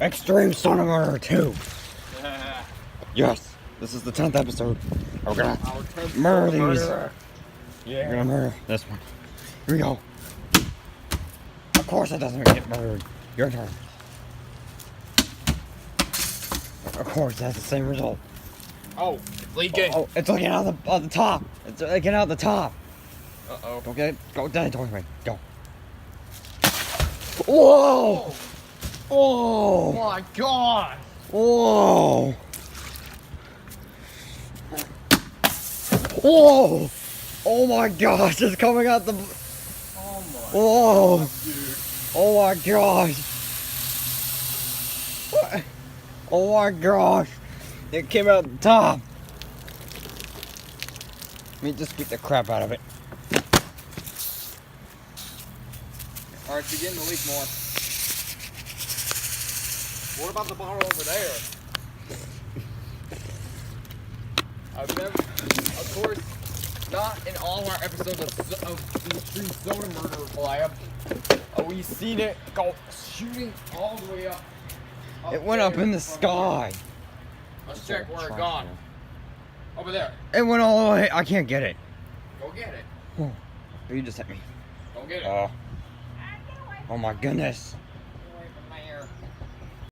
Extreme Son of Murder 2. Yes, this is the 10th episode. We're gonna murder these. Yeah. We're gonna murder this one. Here we go. Of course it doesn't get murdered. Your turn. Of course, that's the same result. Oh, it's leaking. Oh, it's leaking out the top. It's leaking out the top. Uh-oh. Okay, go down towards me. Go. Whoa! Oh Whoa! my god! Whoa! Whoa! Oh my gosh, it's coming out the... Oh my Whoa! god, dude. Oh my gosh! What? Oh my gosh! It came out the top! Let me just beat the crap out of it. Alright, it's beginning to leak more. What about the bottle over there? I've never, of course, not in all of our episodes of the Extreme Soda Murder Lab. We've seen it go shooting all the way up. It went up there in the from sky. here. Let's check where it gone. Over there. It went all the way. I can't get it. Go get it. Oh, you just hit me. Go get it. Oh my goodness.